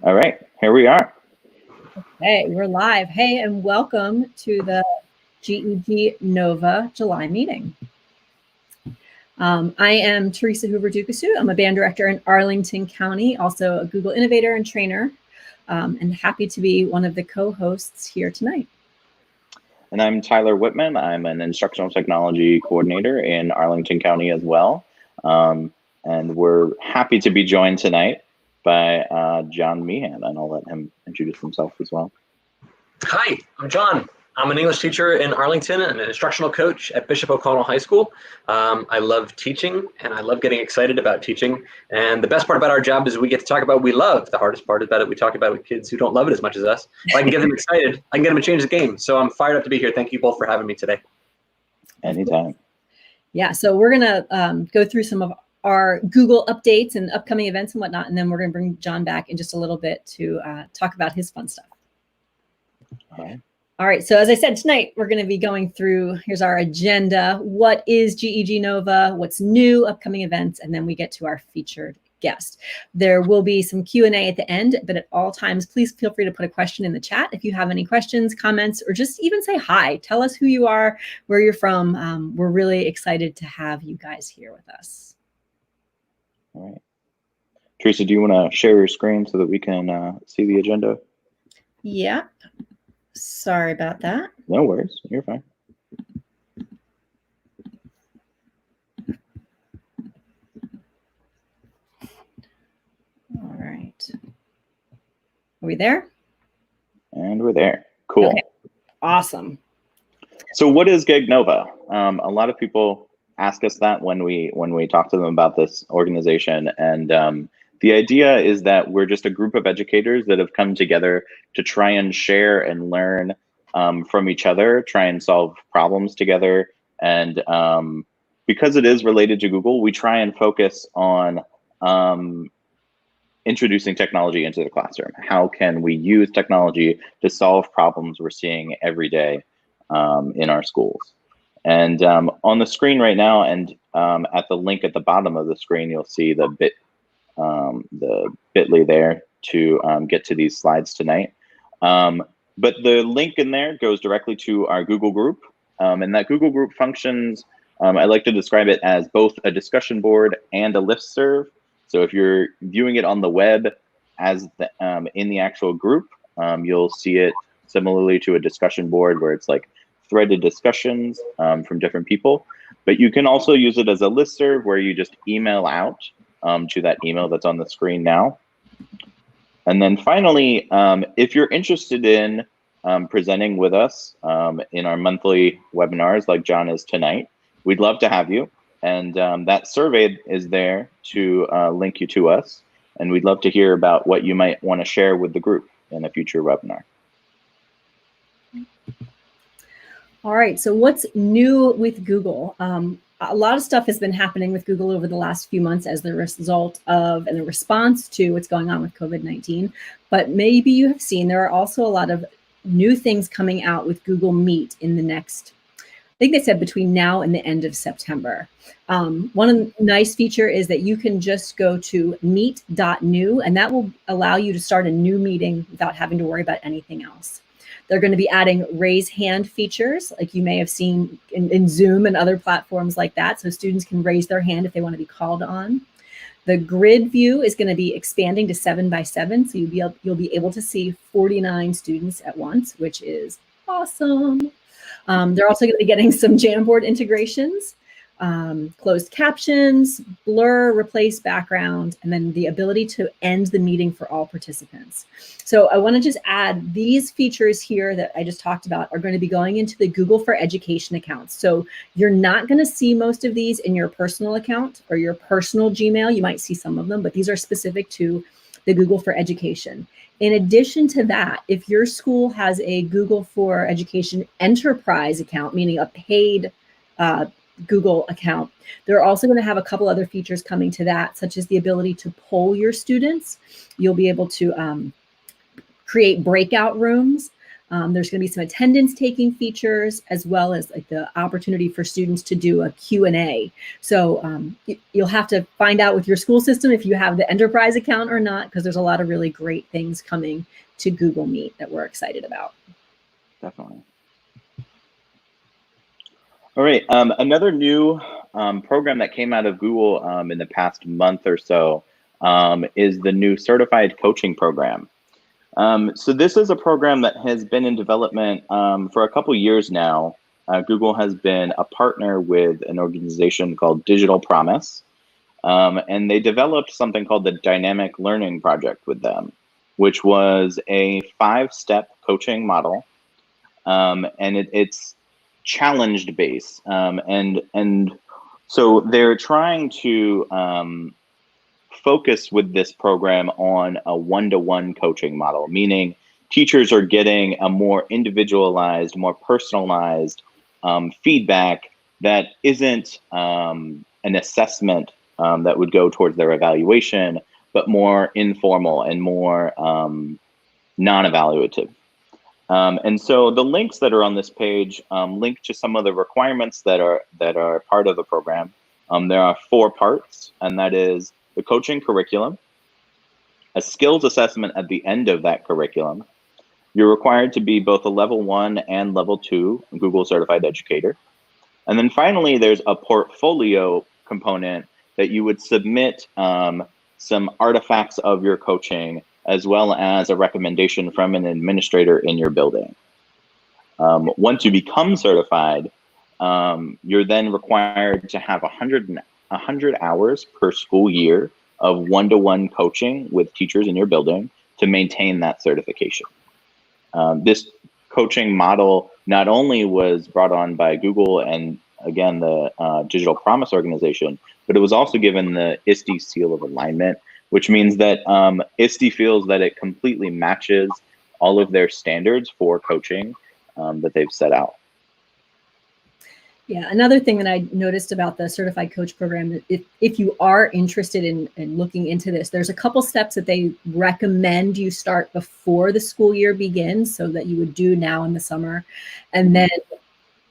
All right, here we are. Hey, we're live. Hey, and welcome to the GEG NoVA July meeting. I am Theresa Ducassoux. I'm a band director in Arlington County, also a Google innovator and trainer, and happy to be one of the co-hosts here tonight. And I'm Tyler Witman. I'm an instructional technology coordinator in Arlington County as well. And we're happy to be joined tonight by John Meehan, and I'll let him introduce himself as well. Hi, I'm John. I'm an English teacher in Arlington and an instructional coach at Bishop O'Connell High School. I love teaching and I love getting excited about teaching. And the best part about our job is we get to talk about what we love. The hardest part about it, we talk about with kids who don't love it as much as us. If I can get them excited, I can get them to change the game. So I'm fired up to be here. Thank you both for having me today. Anytime. Yeah, so we're gonna go through some of our Google updates and upcoming events and whatnot, and then we're gonna bring John back in just a little bit to talk about his fun stuff. All right, so as I said, tonight we're going to be going through, here's our agenda. What is GEG NoVA? What's new, upcoming events, and then we get to our featured guest. There will be some Q&A at the end, but at all times, please feel free to put a question in the chat if you have any questions, comments, or just even say hi. Tell us who you are, where you're from. We're really excited to have you guys here with us. All right. Theresa, do you want to share your screen so that we can see the agenda? Yeah. Sorry about that. No worries, you're fine. All right. Are we there? And we're there. Cool. Okay. Awesome. So what is GEG NoVA? A lot of people ask us that when we talk to them about this organization, and the idea is that we're just a group of educators that have come together to try and share and learn from each other, try and solve problems together. And because it is related to Google, we try and focus on introducing technology into the classroom. How can we use technology to solve problems we're seeing every day in our schools? And on the screen right now, and at the link at the bottom of the screen, you'll see the bit.ly there to get to these slides tonight. But the link in there goes directly to our Google group, and that Google group functions, I like to describe it as both a discussion board and a listserv. So if you're viewing it on the web as in the actual group, you'll see it similarly to a discussion board where it's like threaded discussions from different people. But you can also use it as a listserv where you just email out to that email that's on the screen now. And then finally, if you're interested in presenting with us in our monthly webinars like John is tonight, we'd love to have you. And that survey is there to link you to us. And we'd love to hear about what you might want to share with the group in a future webinar. All right, so what's new with Google? A lot of stuff has been happening with Google over the last few months as the result of and the response to what's going on with COVID-19. But maybe you have seen there are also a lot of new things coming out with Google Meet in the next, I think they said between now and the end of September. One of the nice feature is that you can just go to meet.new, and that will allow you to start a new meeting without having to worry about anything else. They're going to be adding raise hand features like you may have seen in Zoom and other platforms like that. So students can raise their hand if they want to be called on. The grid view is going to be expanding to 7 by 7. So you'll be able to see 49 students at once, which is awesome. They're also going to be getting some Jamboard integrations, closed captions, blur, replace background, and then the ability to end the meeting for all participants. So I want to just add these features here that I just talked about are going to be going into the Google for Education accounts. So you're not going to see most of these in your personal account or your personal Gmail. You might see some of them, but these are specific to the Google for Education. In addition to that, if your school has a Google for Education enterprise account, meaning a paid Google account, they're also going to have a couple other features coming to that, such as the ability to poll your students. You'll be able to create breakout rooms. There's going to be some attendance taking features, as well as like the opportunity for students to do a Q&A. So you'll have to find out with your school system if you have the enterprise account or not, because there's a lot of really great things coming to Google Meet that we're excited about. Definitely. All right, another new program that came out of Google in the past month or so is the new Certified Coaching Program. So this is a program that has been in development for a couple years now. Google has been a partner with an organization called Digital Promise, and they developed something called the Dynamic Learning Project with them, which was a 5-step coaching model, and it's challenged based, and so they're trying to focus with this program on a one-to-one coaching model, meaning teachers are getting a more individualized, more personalized feedback that isn't an assessment that would go towards their evaluation, but more informal and more non-evaluative. And so the links that are on this page link to some of the requirements that are part of the program. There are 4 parts, and that is the coaching curriculum, a skills assessment at the end of that curriculum. You're required to be both a level 1 and level 2 Google Certified Educator. And then finally, there's a portfolio component that you would submit some artifacts of your coaching, as well as a recommendation from an administrator in your building. Once you become certified, you're then required to have 100 hours per school year of one-to-one coaching with teachers in your building to maintain that certification. This coaching model not only was brought on by Google and, again, the Digital Promise organization, but it was also given the ISTE seal of alignment, which means that ISTE feels that it completely matches all of their standards for coaching that they've set out. Yeah, another thing that I noticed about the Certified Coach Program, if you are interested in looking into this, there's a couple steps that they recommend you start before the school year begins, so that you would do now in the summer. And then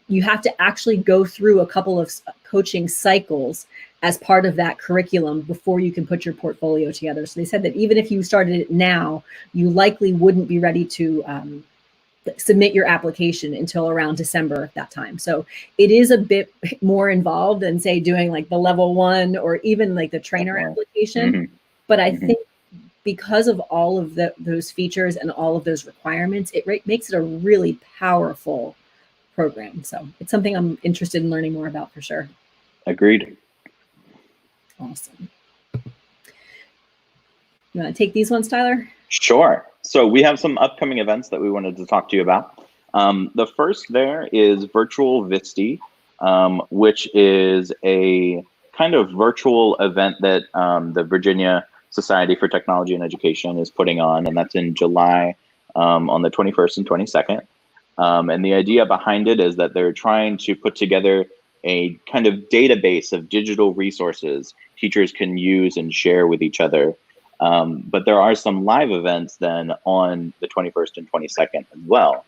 you have to actually go through a couple of coaching cycles as part of that curriculum before you can put your portfolio together. So they said that even if you started it now, you likely wouldn't be ready to submit your application until around December that time. So it is a bit more involved than, say, doing like the level 1 or even like the trainer application. But I think because of all of those features and all of those requirements, it makes it a really powerful program. So it's something I'm interested in learning more about for sure. Agreed. Awesome. You want to take these ones, Tyler? Sure. So we have some upcoming events that we wanted to talk to you about. The first there is Virtual VISTE, which is a kind of virtual event that the Virginia Society for Technology and Education is putting on, and that's in July on the 21st and 22nd. And the idea behind it is that they're trying to put together a kind of database of digital resources teachers can use and share with each other. But there are some live events then on the 21st and 22nd as well.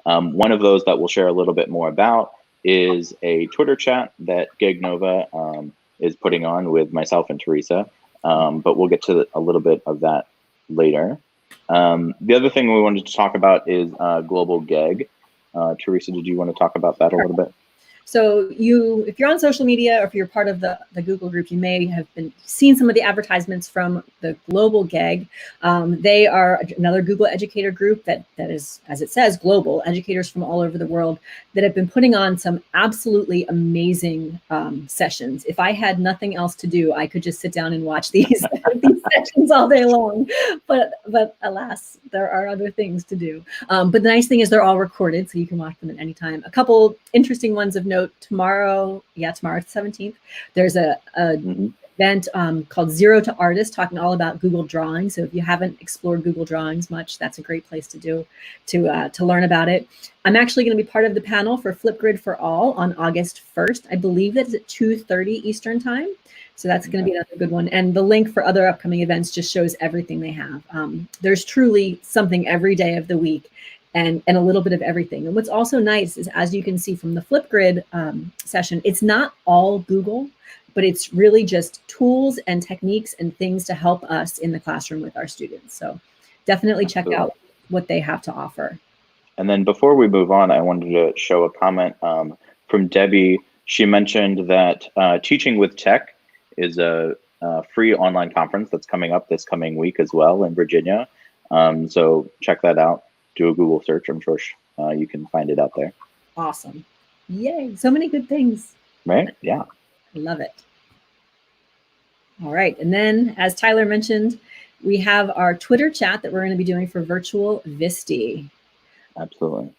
One of those that we'll share a little bit more about is a Twitter chat that GEG NoVA is putting on with myself and Theresa, but we'll get to a little bit of that later. The other thing we wanted to talk about is Global GEG. Theresa, did you want to talk about that a little bit? So if you're on social media or if you're part of the Google group, you may have seen some of the advertisements from the Global GEG. They are another Google educator group that is, as it says, global educators from all over the world that have been putting on some absolutely amazing sessions. If I had nothing else to do, I could just sit down and watch these sessions all day long. But alas, there are other things to do. But the nice thing is they're all recorded, so you can watch them at any time. A couple interesting ones of note. Tomorrow, it's 17th, there's a event called Zero to Artist, talking all about Google Drawing. So if you haven't explored Google Drawings much, that's a great place to learn about it. I'm actually going to be part of the panel for Flipgrid for All on August 1st. I believe that's at 2:30 Eastern time. So that's going to be another good one. And the link for other upcoming events just shows everything they have. There's truly something every day of the week. and a little bit of everything. And what's also nice is, as you can see from the Flipgrid session, it's not all Google, but it's really just tools and techniques and things to help us in the classroom with our students. So definitely check out what they have to offer. And then before we move on, I wanted to show a comment from Debbie. She mentioned that Teaching with Tech is a free online conference that's coming up this coming week as well in Virginia. So check that out. Do a Google search. I'm sure you can find it out there. Awesome. Yay. So many good things. Right? Yeah. I love it. All right. And then, as Tyler mentioned, we have our Twitter chat that we're going to be doing for Virtual Visti. Absolutely.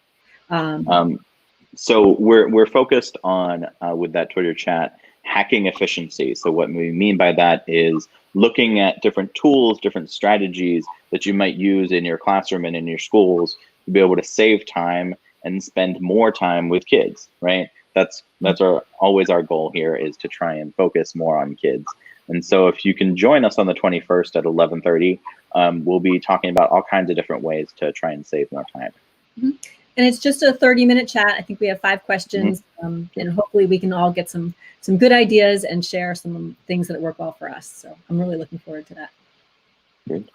So we're focused on, with that Twitter chat, hacking efficiency. So what we mean by that is looking at different tools, different strategies that you might use in your classroom and in your schools to be able to save time and spend more time with kids, right? That's always our goal here, is to try and focus more on kids. And so if you can join us on the 21st at 11:30, we'll be talking about all kinds of different ways to try and save more time. Mm-hmm. And it's just a 30-minute chat. I think we have 5 questions, and hopefully we can all get some good ideas and share some things that work well for us. So I'm really looking forward to that. Good.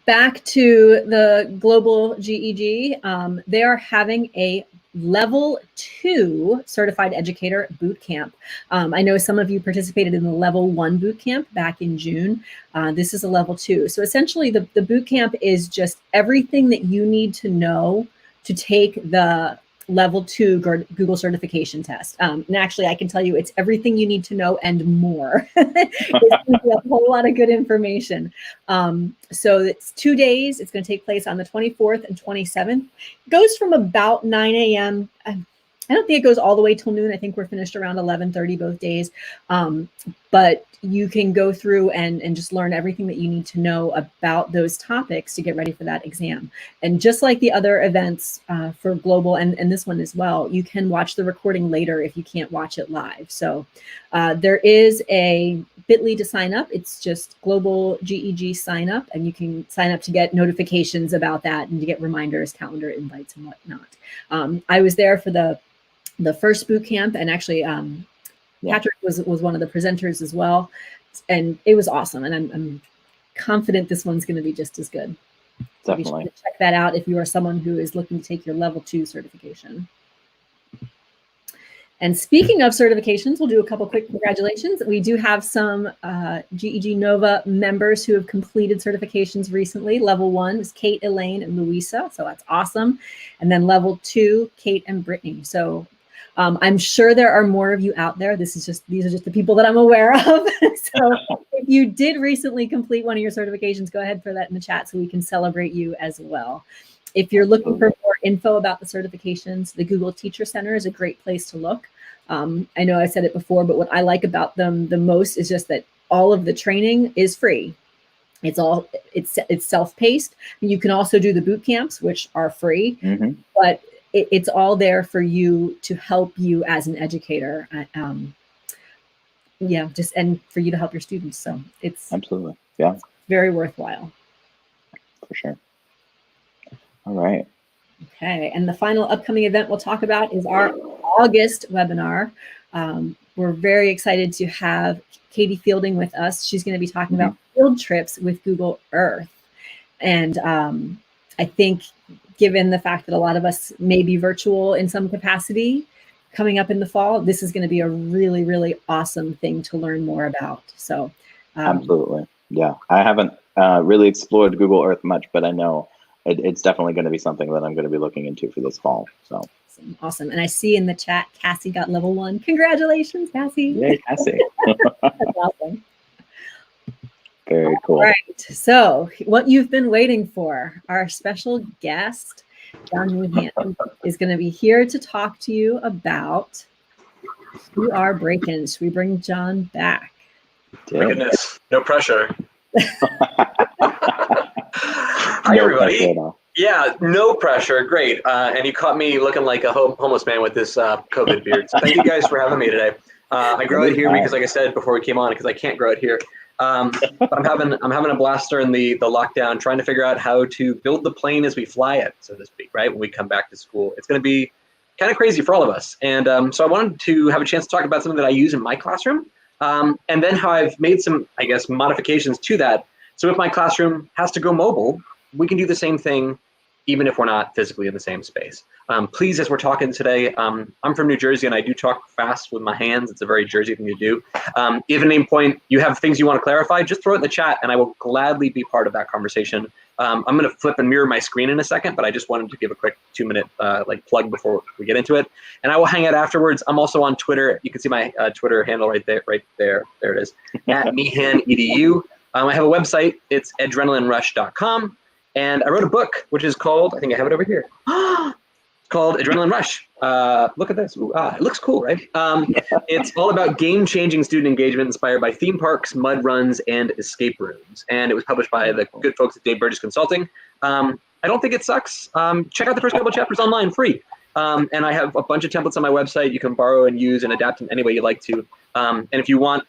Back to the global GEG, they are having a level 2 certified educator boot camp. I know some of you participated in the level 1 boot camp back in June. This is a level 2. So essentially the boot camp is just everything that you need to know to take the level 2 Google certification test. And actually, I can tell you it's everything you need to know and more. It's a whole lot of good information. So it's 2 days. It's going to take place on the 24th and 27th. It goes from about 9 a.m. I don't think it goes all the way till noon. I think we're finished around 11:30 both days. But you can go through and just learn everything that you need to know about those topics to get ready for that exam. And just like the other events for Global and this one as well, you can watch the recording later if you can't watch it live. So there is a bit.ly to sign up. It's just Global GEG sign up, and you can sign up to get notifications about that and to get reminders, calendar invites, and whatnot. I was there for the first boot camp, and actually Patrick was one of the presenters as well, and it was awesome. And I'm confident this one's going to be just as good. So be sure to check that out if you are someone who is looking to take your level 2 certification. And speaking of certifications, we'll do a couple quick congratulations. We do have some GEG NoVA members who have completed certifications recently. Level 1 is Kate, Elaine, and Louisa, so that's awesome. And then level 2, Kate and Brittany. So I'm sure there are more of you out there. These are just the people that I'm aware of. So if you did recently complete one of your certifications, go ahead and throw that in the chat so we can celebrate you as well. If you're looking for more info about the certifications, the Google Teacher Center is a great place to look. I know I said it before, but what I like about them the most is just that all of the training is free. It's self-paced. You can also do the boot camps, which are free, but it's all there for you to help you as an educator. And for you to help your students. So it's absolutely, very worthwhile. For sure. All right. Okay, and the final upcoming event we'll talk about is our August webinar. We're very excited to have Katie Fielding with us. She's going to be talking about field trips with Google Earth. And I think given the fact that a lot of us may be virtual in some capacity coming up in the fall, this is going to be a really, really awesome thing to learn more about. So absolutely. Yeah, I haven't really explored Google Earth much, but I know it's definitely going to be something that I'm going to be looking into for this fall. So awesome. And I see in the chat, Cassie got level 1. Congratulations, Cassie. Yay, Cassie. That's awesome. Very cool. All right. So what you've been waiting for, our special guest, John Meehan, is going to be here to talk to you about QR break-ins. Should we bring John back? My goodness, no pressure. Hi, everybody. Yeah, no pressure. Great. And you caught me looking like a homeless man with this COVID beard. So thank you guys for having me today. I grow it here because, like I said before we came on, because I can't grow it here. But I'm having a blast during the lockdown, trying to figure out how to build the plane as we fly it, so to speak, right? When we come back to school, it's going to be kind of crazy for all of us. And so I wanted to have a chance to talk about something that I use in my classroom, and then how I've made some, I guess, modifications to that. So if my classroom has to go mobile, we can do the same thing, even if we're not physically in the same space. Please, as we're talking today, I'm from New Jersey and I do talk fast with my hands. It's a very Jersey thing to do. If at any point you have things you want to clarify, just throw it in the chat and I will gladly be part of that conversation. I'm going to flip and mirror my screen in a second, but I just wanted to give a quick 2-minute plug before we get into it. And I will hang out afterwards. I'm also on Twitter. You can see my Twitter handle right there. There it is, at Meehan EDU. I have a website. It's adrenalinerush.com. And I wrote a book, which is called, I think I have it over here. It's called Adrenaline Rush. Look at this. Ooh, it looks cool, right? It's all about game-changing student engagement inspired by theme parks, mud runs, and escape rooms. And it was published by the good folks at Dave Burgess Consulting. I don't think it sucks. Check out the first couple chapters online, free. And I have a bunch of templates on my website you can borrow and use and adapt in any way you like to. And if you want,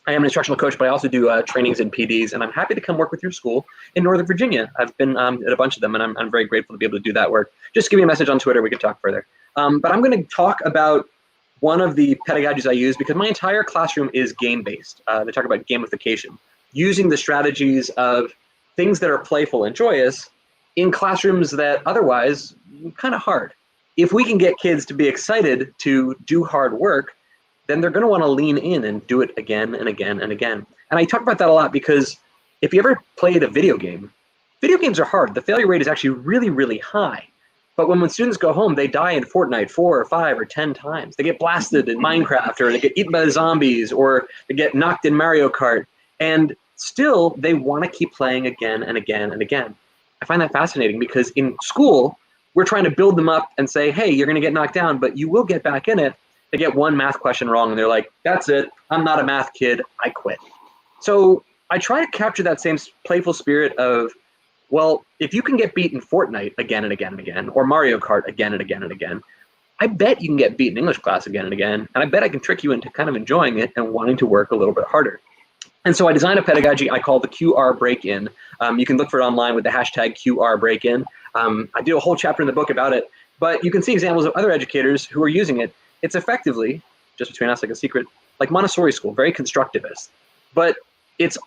I am an instructional coach, but I also do trainings in PDs, and I'm happy to come work with your school in Northern Virginia. I've been at a bunch of them, and I'm very grateful to be able to do that work. Just give me a message on Twitter. We can talk further. But I'm going to talk about one of the pedagogies I use because my entire classroom is game-based. They talk about gamification, using the strategies of things that are playful and joyous in classrooms that otherwise kind of hard. If we can get kids to be excited to do hard work, then they're going to want to lean in and do it again and again and again. And I talk about that a lot because if you ever played a video games are hard. The failure rate is actually really, really high. But when students go home, they die in Fortnite 4 or 5 or 10 times. They get blasted in Minecraft, or they get eaten by the zombies, or they get knocked in Mario Kart. And still, they want to keep playing again and again and again. I find that fascinating because in school, we're trying to build them up and say, hey, you're going to get knocked down, but you will get back in it. They get one math question wrong and they're like, that's it, I'm not a math kid, I quit. So I try to capture that same playful spirit of, well, if you can get beat in Fortnite again and again and again, or Mario Kart again and again and again, I bet you can get beat in English class again and again, and I bet I can trick you into kind of enjoying it and wanting to work a little bit harder. And so I designed a pedagogy I call the QR break-in. You can look for it online with the hashtag QR break-in. I do a whole chapter in the book about it, but you can see examples of other educators who are using it. It's effectively, just between us like a secret, like Montessori school, very constructivist, but it's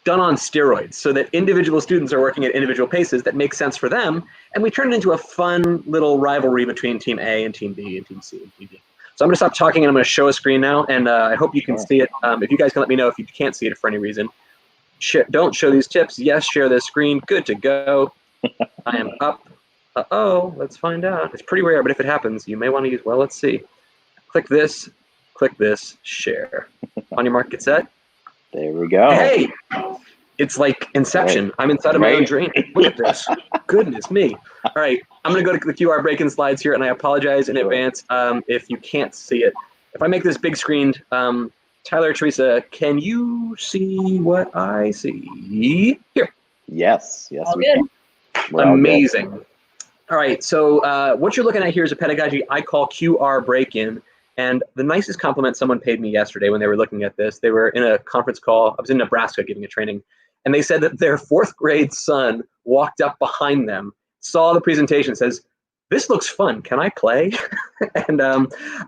done on steroids so that individual students are working at individual paces that make sense for them, and we turn it into a fun little rivalry between Team A and Team B and Team C and Team D. So I'm going to stop talking and I'm going to show a screen now, and I hope you can see it. If you guys can let me know if you can't see it for any reason. Don't show these tips. Yes, share this screen. Good to go. I am up. Uh-oh, let's find out. It's pretty rare, but if it happens, you may want to use, well, let's see. Click this, share. On your mark, get set. There we go. Hey, it's like Inception. Right. I'm inside of my own dream. Look at this. Goodness me. All right, I'm going to go to the QR break-in slides here, and I apologize in advance if you can't see it. If I make this big screened, Tyler, Theresa, can you see what I see? Here. Yes, all we good. Can. Amazing. All right, so what you're looking at here is a pedagogy I call QR break-in. And the nicest compliment someone paid me yesterday when they were looking at this, they were in a conference call. I was in Nebraska giving a training, and they said that their 4th grade son walked up behind them, saw the presentation, says, "This looks fun. Can I play?" And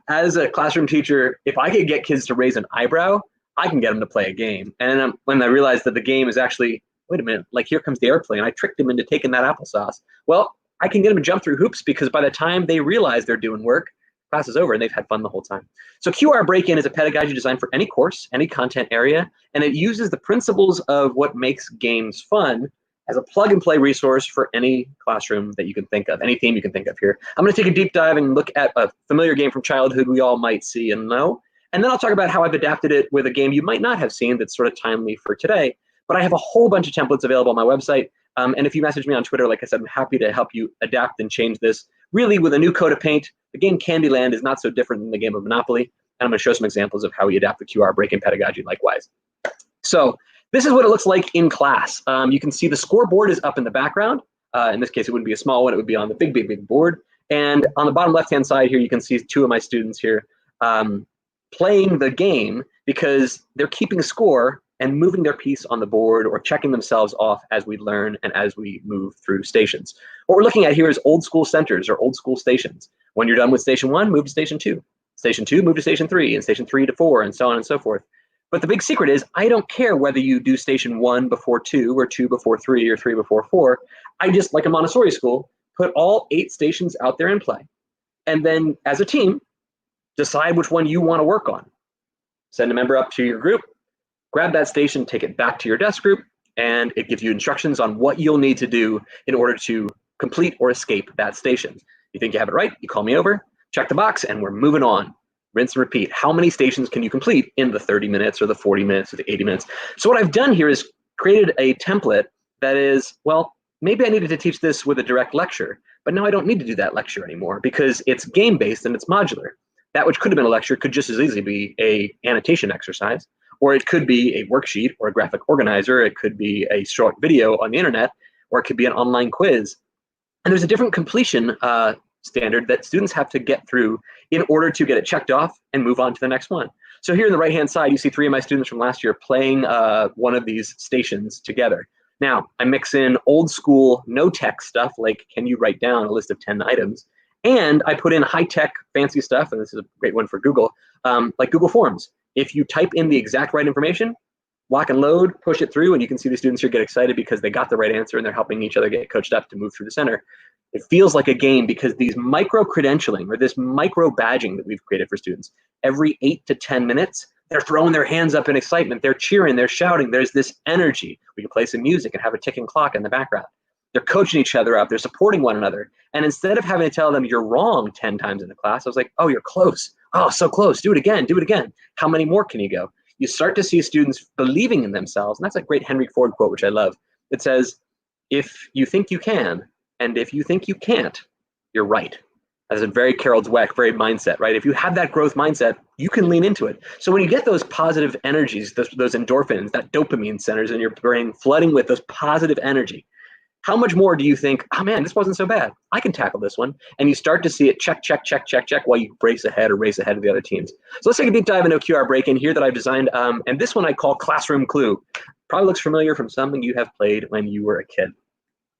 as a classroom teacher, if I could get kids to raise an eyebrow, I can get them to play a game. And when I realized that the game is actually, wait a minute, like here comes the airplane. I tricked them into taking that applesauce. Well, I can get them to jump through hoops because by the time they realize they're doing work, class is over and they've had fun the whole time. So QR break-in is a pedagogy designed for any course, any content area, and it uses the principles of what makes games fun as a plug-and-play resource for any classroom that you can think of, any theme you can think of here. I'm going to take a deep dive and look at a familiar game from childhood we all might see and know, and then I'll talk about how I've adapted it with a game you might not have seen that's sort of timely for today. But I have a whole bunch of templates available on my website, and if you message me on Twitter, like I said, I'm happy to help you adapt and change this. Really, with a new coat of paint, the game Candyland is not so different than the game of Monopoly, and I'm going to show some examples of how we adapt the QR break-in pedagogy likewise. So this is what it looks like in class. You can see the scoreboard is up in the background. In this case, it wouldn't be a small one. It would be on the big, big, big board. And on the bottom left-hand side here, you can see 2 of my students here playing the game because they're keeping score and moving their piece on the board or checking themselves off as we learn and as we move through stations. What we're looking at here is old school centers or old school stations. When you're done with station 1, move to station 2. Station 2, move to station 3, and station 3 to 4, and so on and so forth. But the big secret is I don't care whether you do station 1 before 2 or 2 before 3 or 3 before 4. I just, like a Montessori school, put all 8 stations out there in play. And then as a team, decide which one you want to work on. Send a member up to your group, grab that station, take it back to your desk group, and it gives you instructions on what you'll need to do in order to complete or escape that station. You think you have it right, you call me over, check the box, and we're moving on. Rinse and repeat. How many stations can you complete in the 30 minutes or the 40 minutes or the 80 minutes? So what I've done here is created a template that is, well, maybe I needed to teach this with a direct lecture, but now I don't need to do that lecture anymore because it's game-based and it's modular. That which could have been a lecture could just as easily be an annotation exercise, or it could be a worksheet or a graphic organizer. It could be a short video on the internet, or it could be an online quiz. And there's a different completion standard that students have to get through in order to get it checked off and move on to the next one. So here on the right-hand side, you see 3 of my students from last year playing one of these stations together. Now, I mix in old school, no-tech stuff, like can you write down a list of 10 items? And I put in high-tech, fancy stuff, and this is a great one for Google, like Google Forms. If you type in the exact right information, lock and load, push it through, and you can see the students here get excited because they got the right answer and they're helping each other get coached up to move through the center. It feels like a game because these micro-credentialing or this micro-badging that we've created for students, every 8 to 10 minutes, they're throwing their hands up in excitement. They're cheering, they're shouting. There's this energy. We can play some music and have a ticking clock in the background. They're coaching each other up. They're supporting one another. And instead of having to tell them you're wrong 10 times in the class, I was like, oh, you're close. Oh, so close. Do it again. Do it again. How many more can you go? You start to see students believing in themselves. And that's a great Henry Ford quote, which I love. It says, if you think you can, and if you think you can't, you're right. That's a very Carol Dweck, very mindset, right? If you have that growth mindset, you can lean into it. So when you get those positive energies, those endorphins, that dopamine centers in your brain flooding with those positive energy, how much more do you think, oh man, this wasn't so bad. I can tackle this one. And you start to see it check, check, check, check, check while you race ahead of the other teams. So let's take a deep dive into a QR break-in here that I've designed. And this one I call Classroom Clue. Probably looks familiar from something you have played when you were a kid.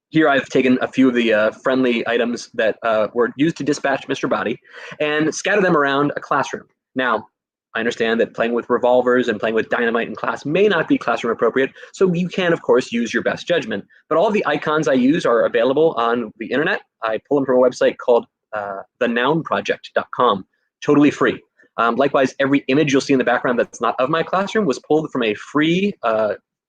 Here I've taken a few of the friendly items that were used to dispatch Mr. Body and scatter them around a classroom. Now, I understand that playing with revolvers and playing with dynamite in class may not be classroom appropriate, so you can, of course, use your best judgment. But all of the icons I use are available on the internet. I pull them from a website called thenounproject.com, totally free. Likewise, every image you'll see in the background that's not of my classroom was pulled from a free,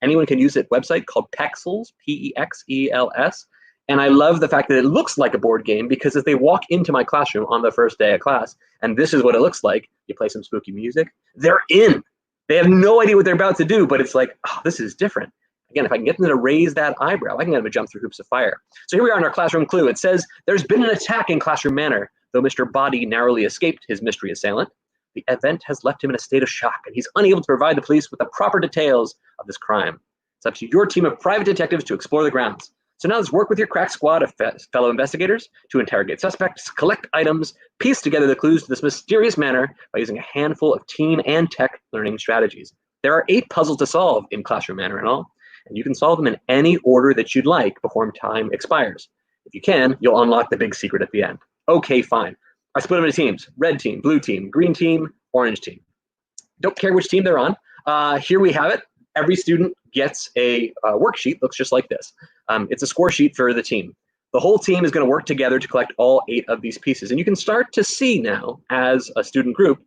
anyone can use it website called Pexels, P-E-X-E-L-S. And I love the fact that it looks like a board game because as they walk into my classroom on the first day of class, and this is what it looks like, you play some spooky music, they're in. They have no idea what they're about to do, but it's like, oh, this is different. Again, if I can get them to raise that eyebrow, I can get them to jump through hoops of fire. So here we are in our classroom clue. It says, there's been an attack in classroom manner. Though Mr. Body narrowly escaped his mystery assailant, the event has left him in a state of shock, and he's unable to provide the police with the proper details of this crime. It's up to your team of private detectives to explore the grounds. So now let's work with your crack squad of fellow investigators to interrogate suspects, collect items, piece together the clues to this mysterious manner by using a handful of team and tech learning strategies. There are 8 puzzles to solve in Classroom Manner and all, and you can solve them in any order that you'd like before time expires. If you can, you'll unlock the big secret at the end. Okay, fine. I split them into teams: red team, blue team, green team, orange team. Don't care which team they're on. Here we have it. Every student gets a worksheet, looks just like this. It's a score sheet for the team. The whole team is going to work together to collect all 8 of these pieces. And you can start to see now, as a student group,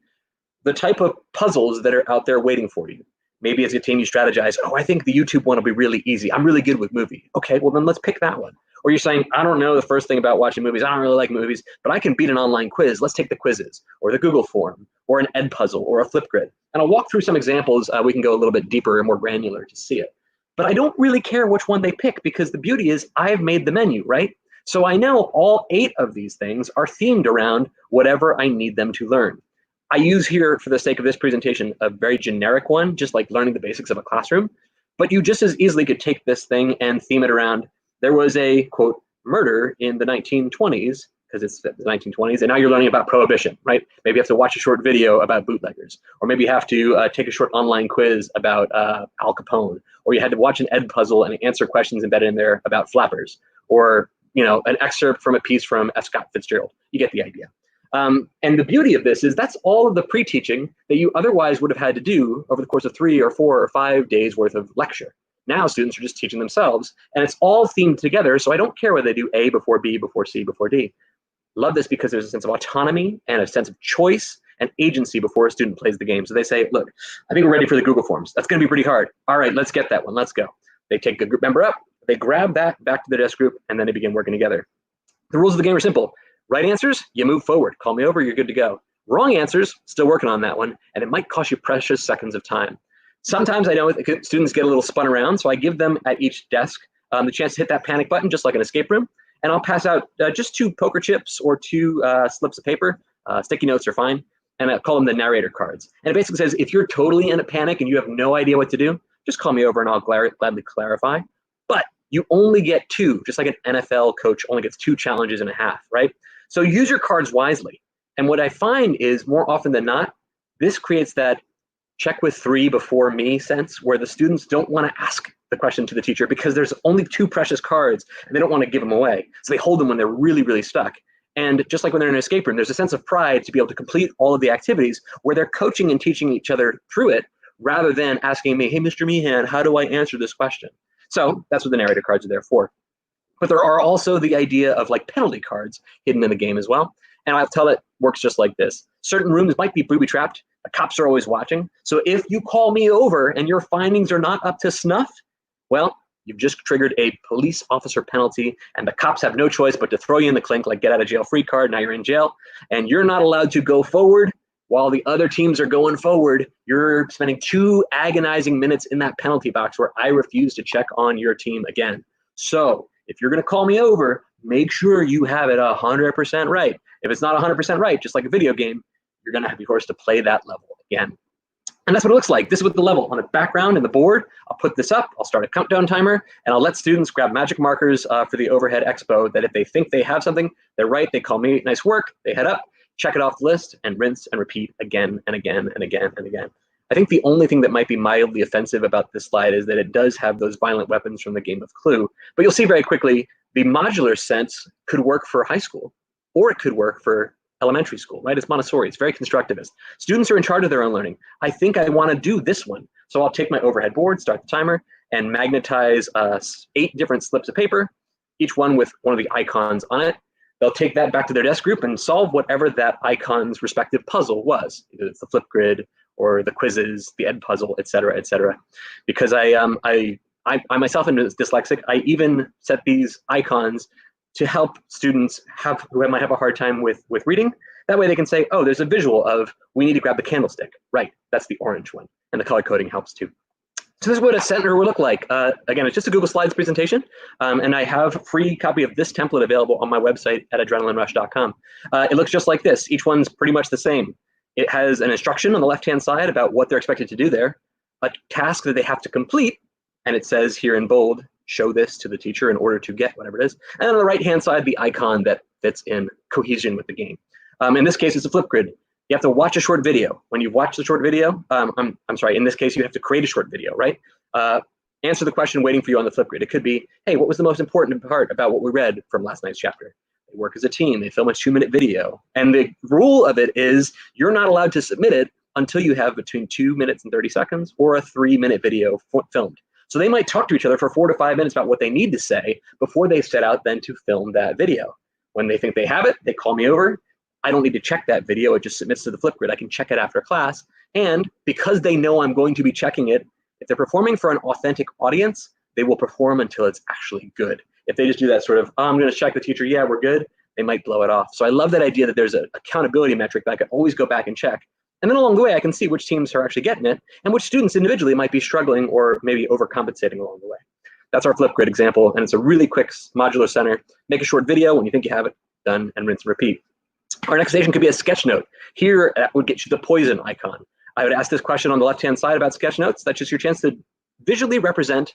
the type of puzzles that are out there waiting for you. Maybe as a team you strategize, oh, I think the YouTube one will be really easy. I'm really good with movie. Okay, well then let's pick that one. Or you're saying, I don't know the first thing about watching movies. I don't really like movies, but I can beat an online quiz. Let's take the quizzes, or the Google form, or an ed puzzle, or a Flipgrid. And I'll walk through some examples. We can go a little bit deeper and more granular to see it. But I don't really care which one they pick because the beauty is I've made the menu, right? So I know all 8 of these things are themed around whatever I need them to learn. I use here, for the sake of this presentation, a very generic one, just like learning the basics of a classroom. But you just as easily could take this thing and theme it around. There was a, quote, murder in the 1920s, because it's the 1920s, and now you're learning about prohibition, right? Maybe you have to watch a short video about bootleggers, or maybe you have to take a short online quiz about Al Capone, or you had to watch an ed puzzle and answer questions embedded in there about flappers, or an excerpt from a piece from F. Scott Fitzgerald. You get the idea. And the beauty of this is that's all of the pre-teaching that you otherwise would have had to do over the course of 3 or 4 or 5 days worth of lecture. Now students are just teaching themselves, and it's all themed together, so I don't care whether they do A before B, before C, before D. Love this because there's a sense of autonomy and a sense of choice and agency before a student plays the game. So they say, look, I think we're ready for the Google Forms. That's going to be pretty hard. All right, let's get that one. Let's go. They take the group member up, they grab that back to the desk group, and then they begin working together. The rules of the game are simple. Right answers, you move forward. Call me over, you're good to go. Wrong answers, still working on that one, and it might cost you precious seconds of time. Sometimes I know students get a little spun around, so I give them at each desk the chance to hit that panic button, just like an escape room, and I'll pass out just 2 poker chips or 2 slips of paper. Sticky notes are fine, and I call them the narrator cards. And it basically says, if you're totally in a panic and you have no idea what to do, just call me over and I'll gladly clarify. But you only get 2, just like an NFL coach only gets 2 challenges and a half, right? So use your cards wisely. And what I find is more often than not, this creates that check with 3 before me sense where the students don't want to ask the question to the teacher because there's only 2 precious cards and they don't want to give them away. So they hold them when they're really, really stuck. And just like when they're in an escape room, there's a sense of pride to be able to complete all of the activities where they're coaching and teaching each other through it rather than asking me, hey, Mr. Meehan, how do I answer this question? So that's what the narrator cards are there for. But there are also the idea of like penalty cards hidden in the game as well. And I'll tell it works just like this. Certain rooms might be booby-trapped. The cops are always watching. So if you call me over and your findings are not up to snuff, well, you've just triggered a police officer penalty, and the cops have no choice but to throw you in the clink, like get out of jail free card. Now you're in jail, and you're not allowed to go forward while the other teams are going forward. You're spending 2 agonizing minutes in that penalty box where I refuse to check on your team again. So if you're going to call me over, make sure you have it 100% right. If it's not 100% right, just like a video game, you're going to be forced to play that level again. And that's what it looks like. This is what the level on the background and the board. I'll put this up. I'll start a countdown timer, and I'll let students grab magic markers for the overhead expo that if they think they have something, they're right, they call me, nice work, they head up, check it off the list, and rinse and repeat again and again and again and again. I think the only thing that might be mildly offensive about this slide is that it does have those violent weapons from the game of Clue. But you'll see very quickly, the modular sense could work for high school, or it could work for elementary school, right? It's Montessori, it's very constructivist. Students are in charge of their own learning. I think I want to do this one. So I'll take my overhead board, start the timer, and magnetize 8 different slips of paper, each one with one of the icons on it. They'll take that back to their desk group and solve whatever that icon's respective puzzle was. Either it's the flip grid or the quizzes, the ed puzzle, et cetera, et cetera. Because I myself am dyslexic, I even set these icons to help students who might have a hard time with reading. That way they can say, oh, there's a visual of, we need to grab the candlestick. Right, that's the orange one. And the color coding helps too. So this is what a center would look like. Again, it's just a Google Slides presentation. And I have a free copy of this template available on my website at adrenalinerush.com. It looks just like this. Each one's pretty much the same. It has an instruction on the left-hand side about what they're expected to do there, a task that they have to complete, and it says here in bold, show this to the teacher in order to get whatever it is. And on the right-hand side, the icon that fits in cohesion with the game. In this case, it's a flip grid. You have to watch a short video. When you've watched the short video, I'm sorry, in this case, you have to create a short video, right? Answer the question waiting for you on the flip grid. It could be, hey, what was the most important part about what we read from last night's chapter? They work as a team. They film a 2-minute video. And the rule of it is you're not allowed to submit it until you have between 2 minutes and 30 seconds or a 3-minute video filmed. So they might talk to each other for 4 to 5 minutes about what they need to say before they set out then to film that video. When they think they have it, they call me over. I don't need to check that video. It just submits to the flip grid. I can check it after class. And because they know I'm going to be checking it, if they're performing for an authentic audience, they will perform until it's actually good. If they just do that sort of, oh, I'm going to check the teacher, yeah, we're good, they might blow it off. So I love that idea that there's an accountability metric that I can always go back and check. And then along the way, I can see which teams are actually getting it and which students individually might be struggling or maybe overcompensating along the way. That's our flip grid example. And it's a really quick modular center. Make a short video when you think you have it, done, and rinse and repeat. Our next station could be a sketch note. Here, that would get you the poison icon. I would ask this question on the left-hand side about sketch notes. That's just your chance to visually represent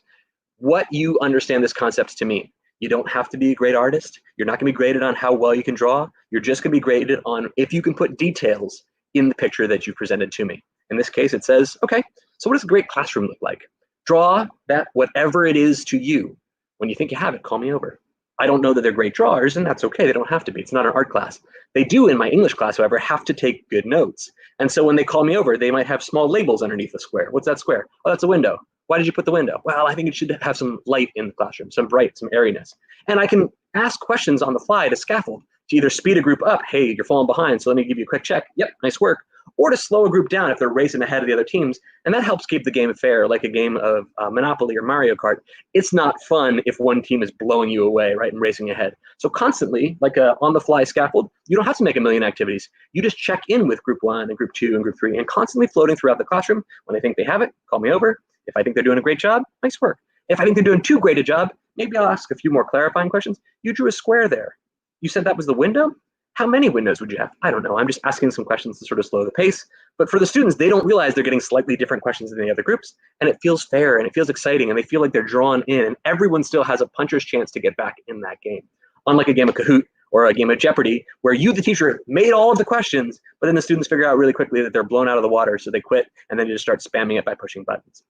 what you understand this concept to mean. You don't have to be a great artist. You're not going to be graded on how well you can draw. You're just going to be graded on if you can put details in the picture that you presented to me. In this case, it says, okay, so what does a great classroom look like? Draw that whatever it is to you. When you think you have it, call me over. I don't know that they're great drawers, and that's okay. They don't have to be. It's not an art class. They do in my English class, however, have to take good notes. And so when they call me over, they might have small labels underneath the square. What's that square? Oh, that's a window. Why did you put the window? Well, I think it should have some light in the classroom, some bright, some airiness. And I can ask questions on the fly to scaffold, to either speed a group up. Hey, you're falling behind, so let me give you a quick check. Yep, nice work. Or to slow a group down if they're racing ahead of the other teams. And that helps keep the game fair, like a game of Monopoly or Mario Kart. It's not fun if one team is blowing you away, right, and racing ahead. So constantly, like a on-the-fly scaffold, you don't have to make a million activities. You just check in with group 1 and group 2 and group 3, and constantly floating throughout the classroom. When they think they have it, call me over. If I think they're doing a great job, nice work. If I think they're doing too great a job, maybe I'll ask a few more clarifying questions. You drew a square there. You said that was the window? How many windows would you have? I don't know. I'm just asking some questions to sort of slow the pace. But for the students, they don't realize they're getting slightly different questions than the other groups. And it feels fair and it feels exciting and they feel like they're drawn in and everyone still has a puncher's chance to get back in that game. Unlike a game of Kahoot or a game of Jeopardy, where you, the teacher, made all of the questions, but then the students figure out really quickly that they're blown out of the water, so they quit and then you just start spamming it by pushing buttons.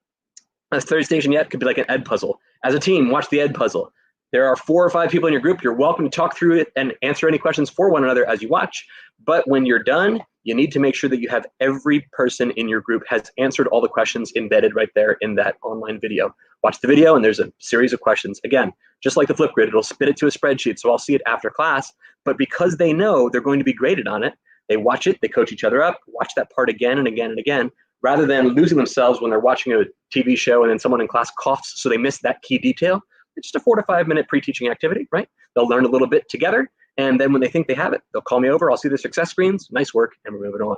A third station yet could be like an ed puzzle. As a team, watch the ed puzzle. There are 4 or 5 people in your group. You're welcome to talk through it and answer any questions for one another as you watch. But when you're done, you need to make sure that you have every person in your group has answered all the questions embedded right there in that online video. Watch the video and there's a series of questions. Again, just like the Flipgrid, it'll spit it to a spreadsheet, so I'll see it after class. But because they know they're going to be graded on it, they watch it, they coach each other up, watch that part again and again and again, rather than losing themselves when they're watching a TV show and then someone in class coughs so they miss that key detail. It's just a 4 to 5 minute pre-teaching activity, right? They'll learn a little bit together, and then when they think they have it, they'll call me over, I'll see their success screens, nice work, and we're moving on.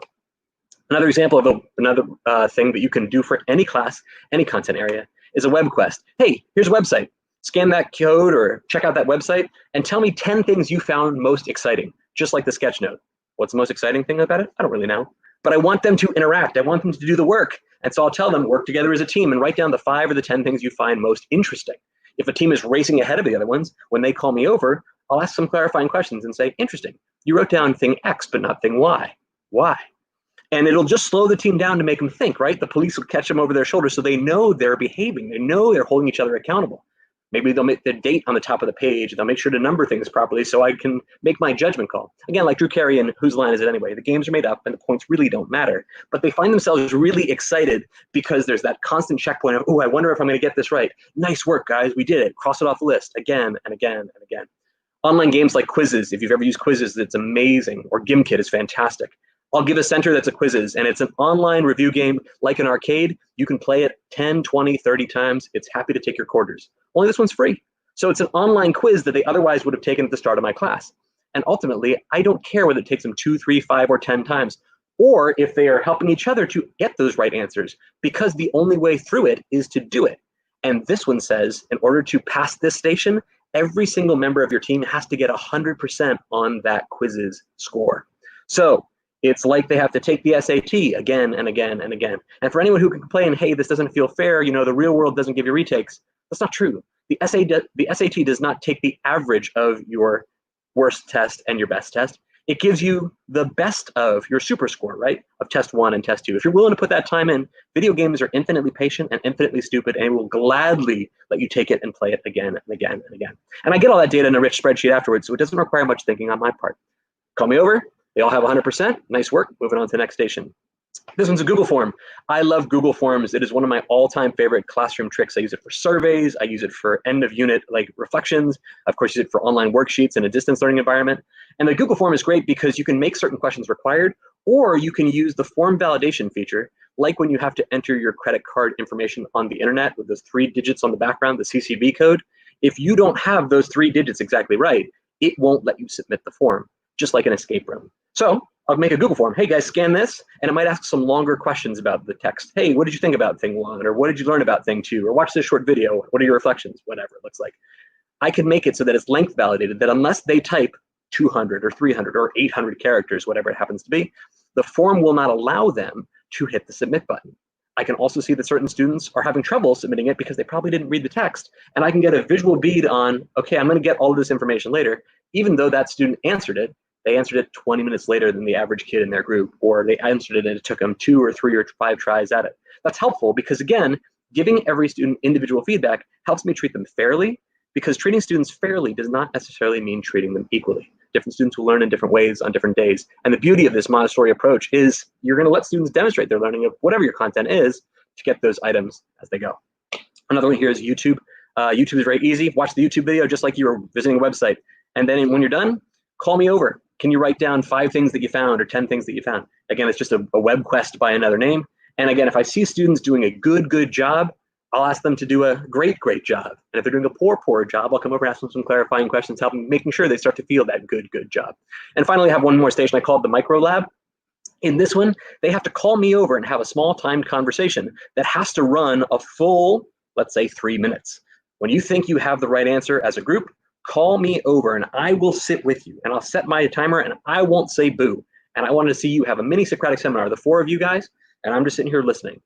Another example of another thing that you can do for any class, any content area, is a web quest. Hey, here's a website. Scan that code or check out that website and tell me 10 things you found most exciting, just like the sketch note. What's the most exciting thing about it? I don't really know. But I want them to interact. I want them to do the work. And so I'll tell them, work together as a team and write down the 5 or the 10 things you find most interesting. If a team is racing ahead of the other ones, when they call me over, I'll ask some clarifying questions and say, interesting, you wrote down thing X, but not thing Y. Why? And it'll just slow the team down to make them think, right? The police will catch them over their shoulders so they know they're behaving. They know they're holding each other accountable. Maybe they'll make the date on the top of the page. They'll make sure to number things properly so I can make my judgment call. Again, like Drew Carey and Whose Line Is It Anyway? The games are made up and the points really don't matter. But they find themselves really excited because there's that constant checkpoint of, oh, I wonder if I'm going to get this right. Nice work, guys. We did it. Cross it off the list again and again and again. Online games like Quizzes, if you've ever used Quizzes, it's amazing. Or GimKit is fantastic. I'll give a center that's a Quizzes, and it's an online review game like an arcade. You can play it 10, 20, 30 times. It's happy to take your quarters. Only this one's free. So it's an online quiz that they otherwise would have taken at the start of my class. And ultimately, I don't care whether it takes them 2, 3, 5, or 10 times, or if they are helping each other to get those right answers, because the only way through it is to do it. And this one says, in order to pass this station, every single member of your team has to get 100% on that Quizzes score. So it's like they have to take the SAT again and again and again. And for anyone who can complain, hey, this doesn't feel fair, you know, the real world doesn't give you retakes, that's not true. The SAT does not take the average of your worst test and your best test. It gives you the best of your super score, right, of test 1 and test 2. If you're willing to put that time in, video games are infinitely patient and infinitely stupid and will gladly let you take it and play it again and again and again. And I get all that data in a rich spreadsheet afterwards, so it doesn't require much thinking on my part. Call me over. They all have 100%. Nice work. Moving on to the next station. This one's a Google form. I love Google Forms. It is one of my all-time favorite classroom tricks. I use it for surveys. I use it for end-of-unit like reflections. Of course, use it for online worksheets in a distance learning environment. And the Google form is great because you can make certain questions required, or you can use the form validation feature, like when you have to enter your credit card information on the internet with those 3 digits on the background, the CCV code. If you don't have those 3 digits exactly right, it won't let you submit the form, just like an escape room. So I'll make a Google form. Hey guys, scan this, and it might ask some longer questions about the text. Hey, what did you think about thing 1? Or what did you learn about thing 2? Or watch this short video. What are your reflections? Whatever it looks like. I can make it so that it's length validated, that unless they type 200 or 300 or 800 characters, whatever it happens to be, the form will not allow them to hit the submit button. I can also see that certain students are having trouble submitting it because they probably didn't read the text. And I can get a visual bead on, okay, I'm going to get all of this information later, even though that student answered it. They answered it 20 minutes later than the average kid in their group, or they answered it and it took them 2 or 3 or 5 tries at it. That's helpful because, again, giving every student individual feedback helps me treat them fairly, because treating students fairly does not necessarily mean treating them equally. Different students will learn in different ways on different days. And the beauty of this Montessori approach is you're going to let students demonstrate their learning of whatever your content is to get those items as they go. Another one here is YouTube. YouTube is very easy. Watch the YouTube video just like you were visiting a website. And then when you're done, call me over. Can you write down 5 things that you found or 10 things that you found? Again, it's just a web quest by another name. And again, if I see students doing a good job, I'll ask them to do a great job. And if they're doing a poor job, I'll come over and ask them some clarifying questions, making sure they start to feel that good job. And finally, I have one more station I call it the micro lab. In this one, they have to call me over and have a small timed conversation that has to run a full, let's say, 3 minutes. When you think you have the right answer as a group, call me over and I will sit with you and I'll set my timer and I won't say boo. And I want to see you have a mini Socratic seminar, the 4 of you guys, and I'm just sitting here listening.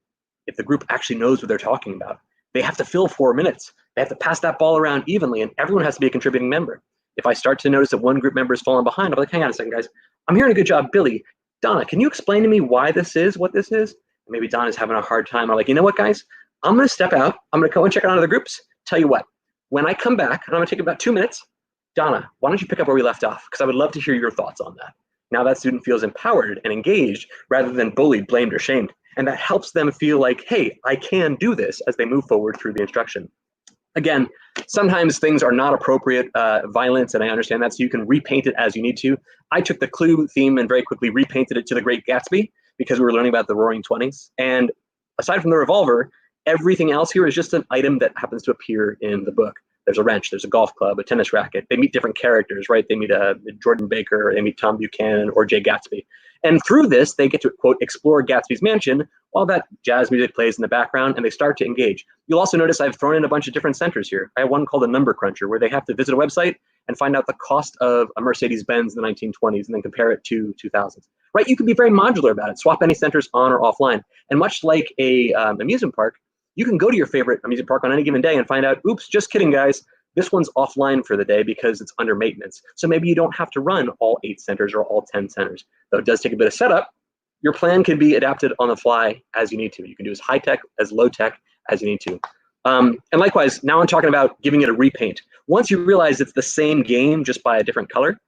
If the group actually knows what they're talking about, they have to fill 4 minutes. They have to pass that ball around evenly, and everyone has to be a contributing member. If I start to notice that one group member is falling behind, I'm like, hang on a second, guys. I'm hearing a good job, Billy. Donna, can you explain to me why this is what this is? And maybe Donna's having a hard time. I'm like, you know what, guys? I'm going to step out. I'm going to go and check out other groups. Tell you what, when I come back, and I'm going to take about 2 minutes, Donna, why don't you pick up where we left off? Because I would love to hear your thoughts on that. Now that student feels empowered and engaged rather than bullied, blamed, or shamed. And that helps them feel like, hey, I can do this as they move forward through the instruction. Again, sometimes things are not appropriate violence, and I understand that, so you can repaint it as you need to. I took the Clue theme and very quickly repainted it to the Great Gatsby because we were learning about the Roaring Twenties. And aside from the revolver, everything else here is just an item that happens to appear in the book. There's a wrench, there's a golf club, a tennis racket. They meet different characters, right? They meet Jordan Baker, they meet Tom Buchanan, or Jay Gatsby. And through this, they get to, quote, explore Gatsby's mansion while that jazz music plays in the background and they start to engage. You'll also notice I've thrown in a bunch of different centers here. I have one called a number cruncher where they have to visit a website and find out the cost of a Mercedes-Benz in the 1920s and then compare it to 2000s. Right? You can be very modular about it. Swap any centers on or offline. And much like a amusement park, you can go to your favorite amusement park on any given day and find out, oops, just kidding, guys. This one's offline for the day because it's under maintenance. So maybe you don't have to run all 8 centers or all 10 centers. Though it does take a bit of setup, your plan can be adapted on the fly as you need to. You can do as high tech, as low tech as you need to. And likewise, now I'm talking about giving it a repaint. Once you realize it's the same game, just by a different color,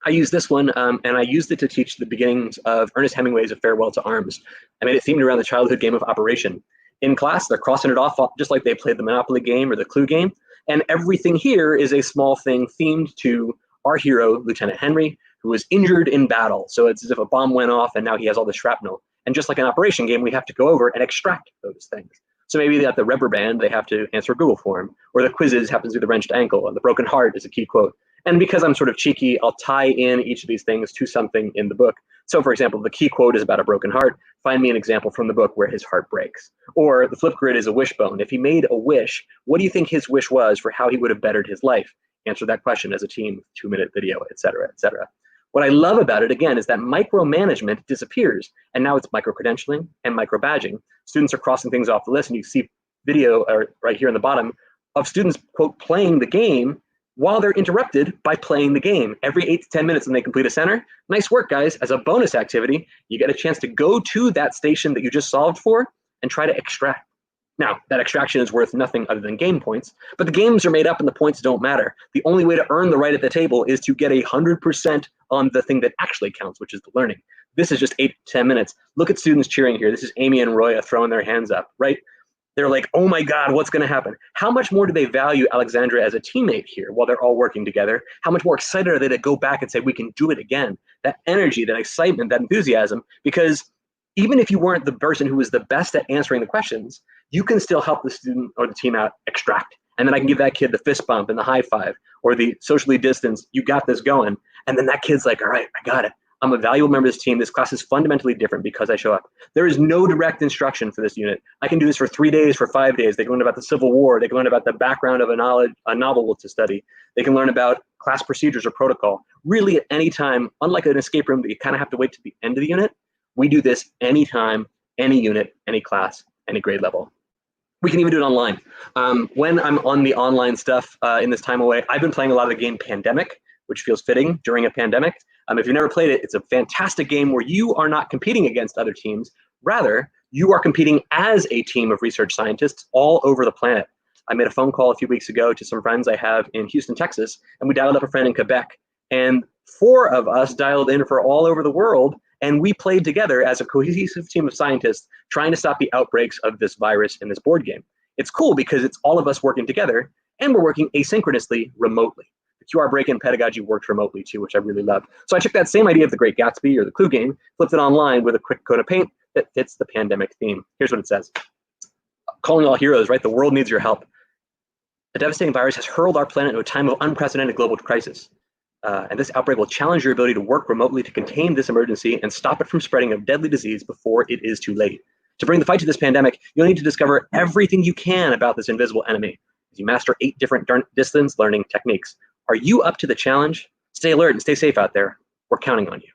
I use this one, and I used it to teach the beginnings of Ernest Hemingway's A Farewell to Arms. I made it themed around the childhood game of Operation. In class, they're crossing it off just like they played the Monopoly game or the Clue game. And everything here is a small thing themed to our hero, Lieutenant Henry, who was injured in battle. So it's as if a bomb went off and now he has all the shrapnel. And just like an operation game, we have to go over and extract those things. So maybe at the rubber band, they have to answer a Google form, or the quizzes happens to be the wrenched ankle, and the broken heart is a key quote. And because I'm sort of cheeky, I'll tie in each of these things to something in the book. So for example, the key quote is about a broken heart. Find me an example from the book where his heart breaks. Or the flip grid is a wishbone. If he made a wish, what do you think his wish was for how he would have bettered his life? Answer that question as a team, 2-minute video, et cetera, et cetera. What I love about it, again, is that micromanagement disappears. And now it's micro-credentialing and micro-badging. Students are crossing things off the list, and you see video right here in the bottom of students, quote, playing the game while they're interrupted by playing the game. Every 8 to 10 minutes when they complete a center, nice work, guys. As a bonus activity, you get a chance to go to that station that you just solved for and try to extract. Now, that extraction is worth nothing other than game points, but the games are made up and the points don't matter. The only way to earn the right at the table is to get 100% on the thing that actually counts, which is the learning. This is just 8 to 10 minutes. Look at students cheering here. This is Amy and Roya throwing their hands up, right? They're like, oh my God, what's going to happen? How much more do they value Alexandra as a teammate here while they're all working together? How much more excited are they to go back and say, we can do it again? That energy, that excitement, that enthusiasm, because even if you weren't the person who was the best at answering the questions, you can still help the student or the team out extract. And then I can give that kid the fist bump and the high five or the socially distanced, you got this going. And then that kid's like, all right, I got it. I'm a valuable member of this team. This class is fundamentally different because I show up. There is no direct instruction for this unit. I can do this for 3 days, for 5 days. They can learn about the Civil War. They can learn about the background of a novel to study. They can learn about class procedures or protocol. Really at any time, unlike an escape room that you kind of have to wait to the end of the unit, we do this anytime, any unit, any class. any grade level. We can even do it online. When I'm on the online stuff in this time away, I've been playing a lot of the game Pandemic, which feels fitting during a pandemic. If you've never played it, it's a fantastic game where you are not competing against other teams. Rather, you are competing as a team of research scientists all over the planet. I made a phone call a few weeks ago to some friends I have in Houston, Texas, and we dialed up a friend in Quebec. And 4 of us dialed in for all over the world, and we played together as a cohesive team of scientists trying to stop the outbreaks of this virus in this board game. It's cool because it's all of us working together, and we're working asynchronously remotely. The QR break-in pedagogy works remotely too, which I really love. So I took that same idea of the Great Gatsby or the Clue game, flipped it online with a quick coat of paint that fits the pandemic theme. Here's what it says. Calling all heroes, right? The world needs your help. A devastating virus has hurled our planet into a time of unprecedented global crisis. And this outbreak will challenge your ability to work remotely to contain this emergency and stop it from spreading a deadly disease before it is too late. To bring the fight to this pandemic, you'll need to discover everything you can about this invisible enemy as you master 8 different distance learning techniques. Are you up to the challenge? Stay alert and stay safe out there. We're counting on you.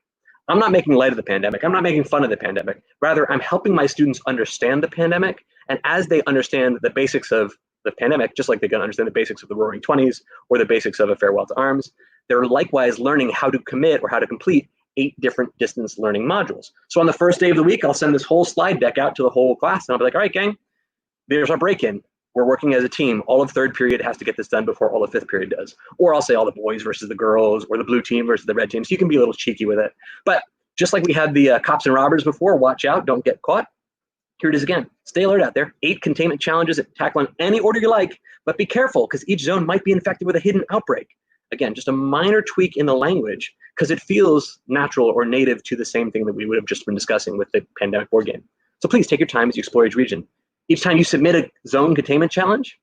I'm not making light of the pandemic. I'm not making fun of the pandemic. Rather, I'm helping my students understand the pandemic. And as they understand the basics of the pandemic, just like they can understand the basics of the Roaring Twenties or the basics of A Farewell to Arms, they're likewise learning how to commit or how to complete 8 different distance learning modules. So on the first day of the week, I'll send this whole slide deck out to the whole class, and I'll be like, all right, gang, there's our break-in. We're working as a team. All of 3rd period has to get this done before all of 5th period does. Or I'll say all the boys versus the girls, or the blue team versus the red team. So you can be a little cheeky with it. But just like we had the cops and robbers before, watch out, don't get caught. Here it is again. Stay alert out there. 8 containment challenges that tackle in any order you like, but be careful because each zone might be infected with a hidden outbreak. Again, just a minor tweak in the language because it feels natural or native to the same thing that we would have just been discussing with the pandemic board game. So please take your time as you explore each region. Each time you submit a zone containment challenge,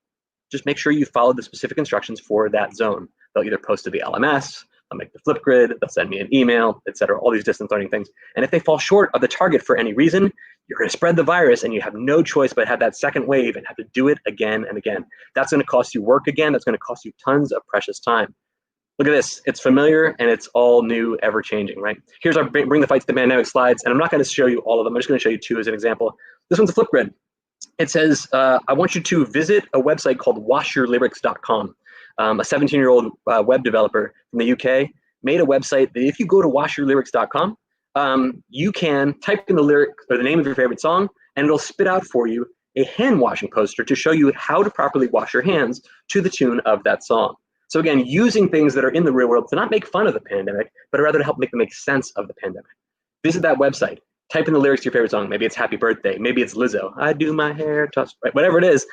just make sure you follow the specific instructions for that zone. They'll either post to the LMS, they'll make the flip grid, they'll send me an email, etc. All these distance learning things. And if they fall short of the target for any reason, you're going to spread the virus and you have no choice but have that second wave and have to do it again and again. That's going to cost you work again. That's going to cost you tons of precious time. Look at this. It's familiar and it's all new, ever changing, right? Here's our bring the fight to the pandemic slides. And I'm not going to show you all of them. I'm just going to show you 2 as an example. This one's a flip grid. It says, I want you to visit a website called washyourlyrics.com. A 17-year-old web developer from the UK made a website that if you go to washyourlyrics.com, you can type in the lyric or the name of your favorite song, and it'll spit out for you a hand washing poster to show you how to properly wash your hands to the tune of that song. So again, using things that are in the real world to not make fun of the pandemic, but rather to help make them make sense of the pandemic. Visit that website. Type in the lyrics to your favorite song. Maybe it's Happy Birthday. Maybe it's Lizzo. I do my hair toss, right? Whatever it is.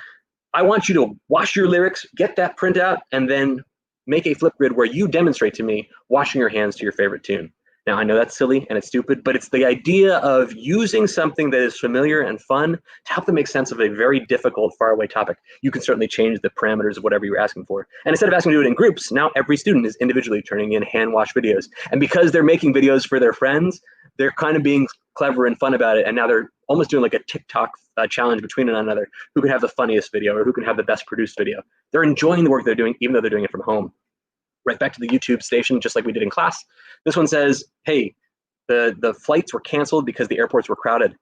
I want you to wash your lyrics, get that printout, and then make a flip grid where you demonstrate to me washing your hands to your favorite tune. Now, I know that's silly and it's stupid, but it's the idea of using something that is familiar and fun to help them make sense of a very difficult, faraway topic. You can certainly change the parameters of whatever you're asking for. And instead of asking to do it in groups, now every student is individually turning in hand wash videos. And because they're making videos for their friends, they're kind of being clever and fun about it. And now they're almost doing like a TikTok challenge between one another. Who can have the funniest video or who can have the best produced video? They're enjoying the work they're doing, even though they're doing it from home. Right back to the YouTube station, just like we did in class. This one says, hey, the flights were canceled because the airports were crowded.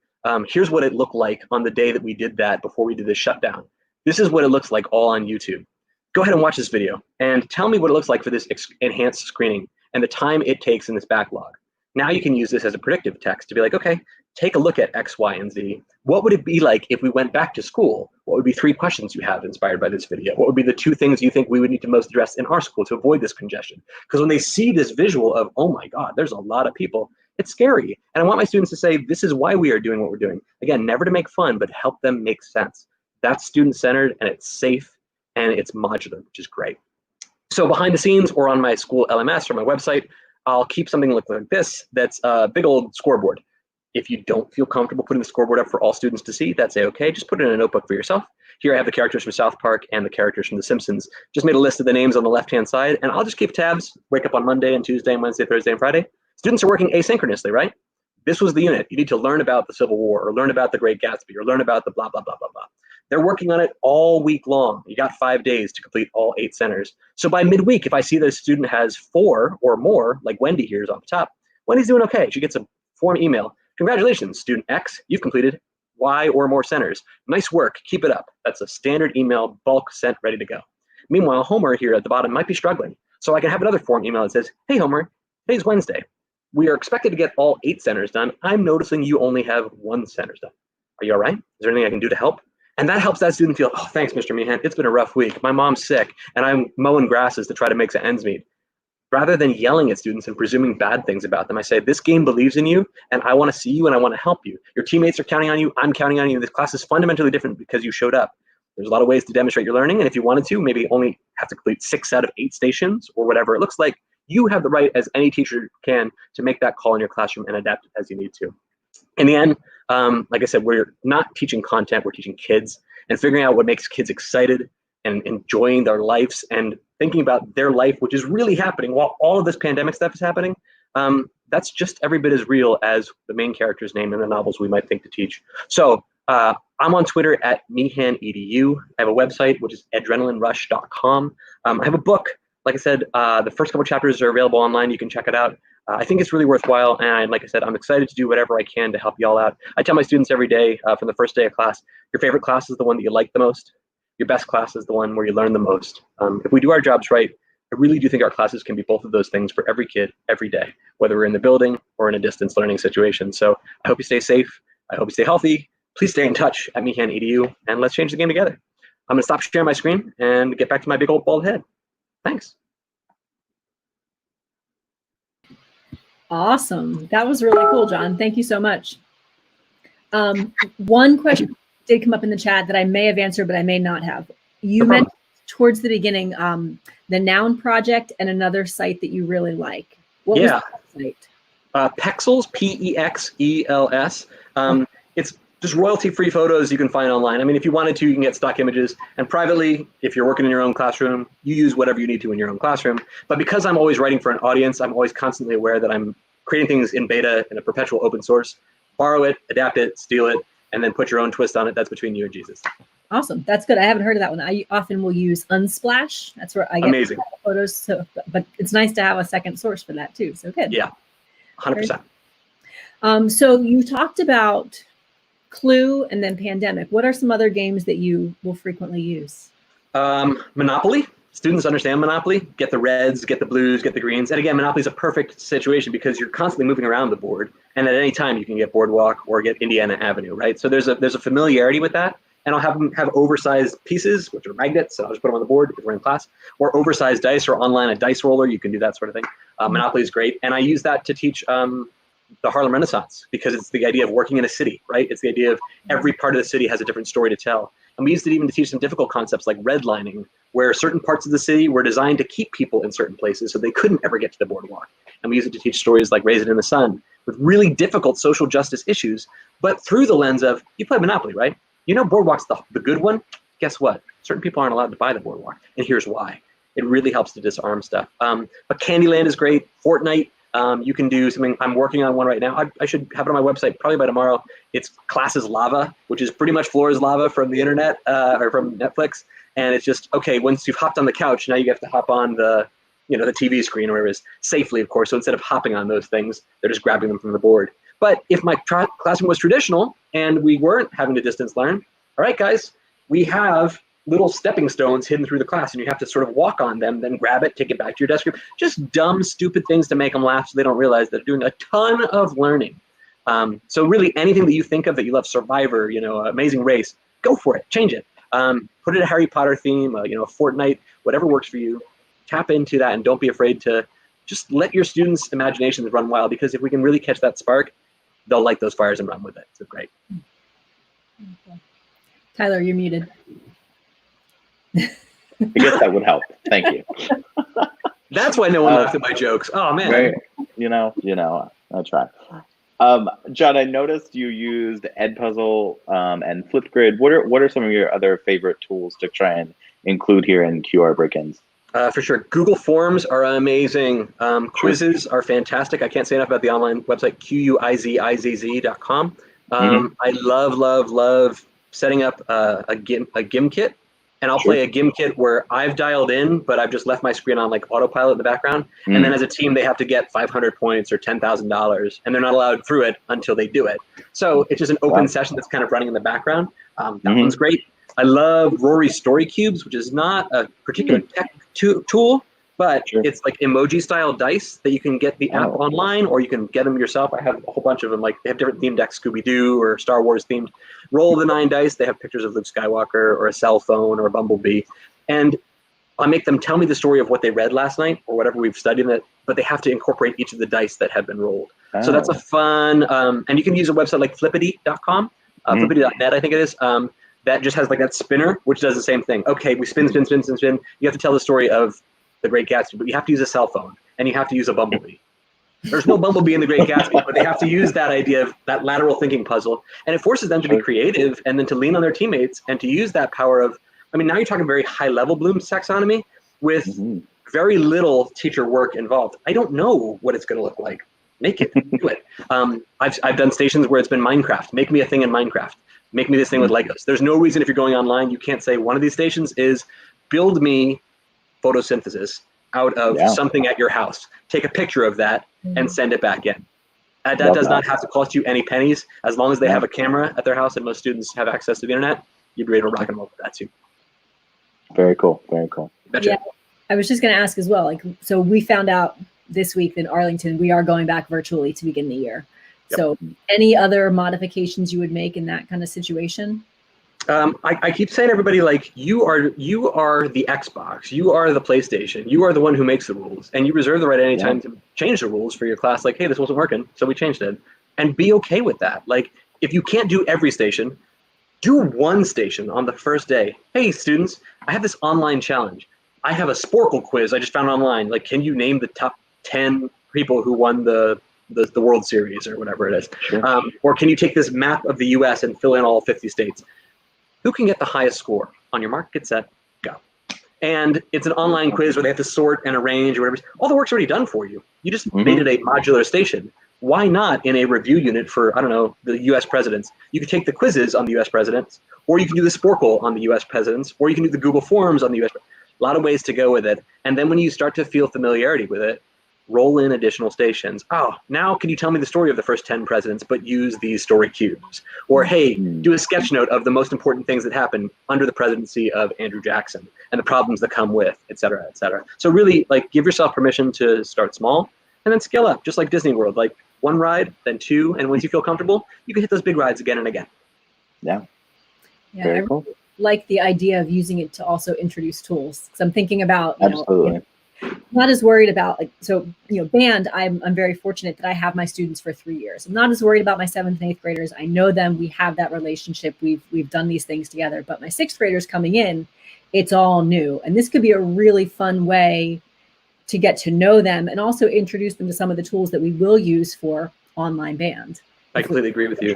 Here's what it looked like on the day that we did that before we did the shutdown. This is what it looks like all on YouTube. Go ahead and watch this video and tell me what it looks like for this enhanced screening and the time it takes in this backlog. Now you can use this as a predictive text to be like, okay, take a look at X, Y, and Z. What would it be like if we went back to school? What would be 3 questions you have inspired by this video? What would be the 2 things you think we would need to most address in our school to avoid this congestion? Because when they see this visual of, oh my God, there's a lot of people, it's scary. And I want my students to say, this is why we are doing what we're doing. Again, never to make fun, but help them make sense. That's student-centered and it's safe and it's modular, which is great. So behind the scenes or on my school LMS or my website, I'll keep something like this that's a big old scoreboard. If you don't feel comfortable putting the scoreboard up for all students to see, that's okay. Just put it in a notebook for yourself. Here I have the characters from South Park and the characters from The Simpsons. Just made a list of the names on the left-hand side, and I'll just keep tabs. Wake up on Monday and Tuesday and Wednesday, Thursday, and Friday. Students are working asynchronously, right? This was the unit. You need to learn about the Civil War or learn about the Great Gatsby or learn about the blah, blah, blah, blah, blah. They're working on it all week long. You got 5 days to complete all 8 centers. So by midweek, if I see that a student has 4 or more, like Wendy here is off the top, Wendy's doing okay. She gets a form email. Congratulations, student X, you've completed Y or more centers. Nice work, keep it up. That's a standard email, bulk sent, ready to go. Meanwhile, Homer here at the bottom might be struggling. So I can have another form email that says, hey Homer, today's Wednesday. We are expected to get all 8 centers done. I'm noticing you only have 1 centers done. Are you all right? Is there anything I can do to help? And that helps that student feel, oh, thanks, Mr. Meehan. It's been a rough week. My mom's sick, and I'm mowing grasses to try to make some ends meet. Rather than yelling at students and presuming bad things about them, I say, this game believes in you, and I want to see you, and I want to help you. Your teammates are counting on you. I'm counting on you. This class is fundamentally different because you showed up. There's a lot of ways to demonstrate your learning, and if you wanted to, maybe only have to complete 6 out of 8 stations or whatever it looks like. You have the right, as any teacher can, to make that call in your classroom and adapt as you need to. In the end, like I said, we're not teaching content, we're teaching kids, and figuring out what makes kids excited and enjoying their lives and thinking about their life, which is really happening while all of this pandemic stuff is happening. That's just every bit as real as the main character's name in the novels we might think to teach. So I'm on Twitter at MeehanEDU. I have a website, which is adrenalinerush.com. I have a book. Like I said, the first couple chapters are available online. You can check it out. I think it's really worthwhile. And like I said, I'm excited to do whatever I can to help y'all out. I tell my students every day from the first day of class, your favorite class is the one that you like the most. Your best class is the one where you learn the most. If we do our jobs right, I really do think our classes can be both of those things for every kid, every day, whether we're in the building or in a distance learning situation. So I hope you stay safe. I hope you stay healthy. Please stay in touch at MeehanEDU, and let's change the game together. I'm going to stop sharing my screen and get back to my big old bald head. Thanks. Awesome. That was really cool, John. Thank you so much. One question did come up in the chat that I may have answered, but I may not have. You mentioned towards the beginning the Noun Project and another site that you really like. What was that site? Pexels, P-E-X-E-L-S. It's just royalty-free photos you can find online. I mean, if you wanted to, you can get stock images. And privately, if you're working in your own classroom, you use whatever you need to in your own classroom. But because I'm always writing for an audience, I'm always constantly aware that I'm creating things in beta in a perpetual open source. Borrow it, adapt it, steal it, and then put your own twist on it. That's between you and Jesus. Awesome. That's good. I haven't heard of that one. I often will use Unsplash. That's where I get photos. So, but it's nice to have a second source for that too. So good. Yeah, 100%. So you talked about Clue and then Pandemic. What are some other games that you will frequently use? Monopoly. Students understand Monopoly. Get the reds, get the blues, get the greens. And again, Monopoly is a perfect situation because you're constantly moving around the board. And at any time you can get Boardwalk or get Indiana Avenue, right? So there's a familiarity with that. And I'll have them have oversized pieces, which are magnets, and I'll just put them on the board because we're in class, or oversized dice, or online a dice roller. You can do that sort of thing. Monopoly is great. And I use that to teach the Harlem Renaissance because it's the idea of working in a city, right? It's the idea of every part of the city has a different story to tell. And we used it even to teach some difficult concepts like redlining, where certain parts of the city were designed to keep people in certain places so they couldn't ever get to the boardwalk. And we use it to teach stories like Raise It in the Sun with really difficult social justice issues, but through the lens of, you play Monopoly, right? You know Boardwalk's the good one. Guess what? Certain people aren't allowed to buy the Boardwalk, and here's why. It really helps to disarm stuff. But Candyland is great. Fortnite, you can do something. I'm working on one right now. I should have it on my website probably by tomorrow. It's Classes Lava, which is pretty much Floor's Lava from the internet or from Netflix. And it's just, okay, once you've hopped on the couch, now you have to hop on the the TV screen or whatever it is, safely, of course. So instead of hopping on those things, they're just grabbing them from the board. But if my classroom was traditional and we weren't having to distance learn, all right, guys, we have little stepping stones hidden through the class, and you have to sort of walk on them, then grab it, take it back to your desk group. Just dumb, stupid things to make them laugh so they don't realize that they're doing a ton of learning. So really anything that you think of that you love, Survivor, Amazing Race, go for it, change it. Put it a Harry Potter theme, a Fortnite, whatever works for you. Tap into that and don't be afraid to just let your students' imaginations run wild, because if we can really catch that spark, they'll light those fires and run with it. So great. Okay. Tyler, you're muted. I guess that would help. Thank you. That's why no one laughed at my jokes. Oh man. Right. I'll try. John, I noticed you used Edpuzzle and Flipgrid. What are some of your other favorite tools to try and include here in QR break-ins? For sure. Google Forms are amazing. Quizzes are fantastic. I can't say enough about the online website, QUIZIZZ.com. I love setting up a GIM kit and I'll play a gim kit where I've dialed in, but I've just left my screen on like autopilot in the background. And then as a team, they have to get 500 points or $10,000, and they're not allowed through it until they do it. So it's just an open session that's kind of running in the background. That one's great. I love Rory's Story Cubes, which is not a particular tech tool, but it's like emoji style dice that you can get the app online, or you can get them yourself. I have a whole bunch of them. Like they have different theme decks, Scooby-Doo or Star Wars themed. Roll the 9 dice. They have pictures of Luke Skywalker or a cell phone or a bumblebee. And I make them tell me the story of what they read last night or whatever we've studied in it, but they have to incorporate each of the dice that have been rolled. So that's a fun, and you can use a website like flippity.com, flippity.net, I think it is. That just has like that spinner, which does the same thing. Okay, we spin. You have to tell the story of The Great Gatsby, but you have to use a cell phone and you have to use a bumblebee. There's no bumblebee in The Great Gatsby, but they have to use that idea of that lateral thinking puzzle. And it forces them to be creative and then to lean on their teammates and to use that power of, I mean, now you're talking very high level Bloom's taxonomy with very little teacher work involved. I don't know what it's going to look like. Make it, do it. I've done stations where it's been Minecraft. Make me a thing in Minecraft. Make me this thing with Legos. There's no reason if you're going online, you can't say one of these stations is build me photosynthesis out of something at your house. Take a picture of that and send it back in. That does not have to cost you any pennies. As long as they have a camera at their house and most students have access to the internet, you'd be able to rock and roll with that too. Very cool. Very cool. Yeah, I was just going to ask as well. Like, so we found out this week in Arlington, we are going back virtually to begin the year. So any other modifications you would make in that kind of situation? I keep saying to everybody, like, you are the Xbox, you are the PlayStation, you are the one who makes the rules, and you reserve the right at any time to change the rules for your class. Like, hey, this wasn't working, so we changed it. And be okay with that. Like, if you can't do every station, do one station on the first day. Hey, students, I have this online challenge. I have a Sporkle quiz I just found online. Like, can you name the top 10 people who won the World Series or whatever it is? Or can you take this map of the US and fill in all 50 states? Who can get the highest score? On your mark, get set, go. And it's an online quiz where they have to sort and arrange or whatever. All the work's already done for you. You just made it a modular station. Why not in a review unit for, I don't know, the US presidents? You could take the quizzes on the US presidents, or you can do the Sporkle on the US presidents, or you can do the Google Forms on the US presidents. A lot of ways to go with it. And then when you start to feel familiarity with it, roll in additional stations. Oh, now can you tell me the story of the first 10 presidents, but use these story cubes? Or, hey, do a sketch note of the most important things that happened under the presidency of Andrew Jackson and the problems that come with, et cetera, et cetera. So really, like, give yourself permission to start small and then scale up, just like Disney World. Like, 1 ride, then 2, and once you feel comfortable, you can hit those big rides again and again. Yeah, very cool. Like the idea of using it to also introduce tools. So I'm thinking about, you know, not as worried about, like, so, you know, band, I'm very fortunate that I have my students for 3 years. I'm not as worried about my 7th and 8th graders. I know them, we have that relationship. We've done these things together, but my 6th graders coming in, it's all new. And this could be a really fun way to get to know them and also introduce them to some of the tools that we will use for online band. I completely agree with you.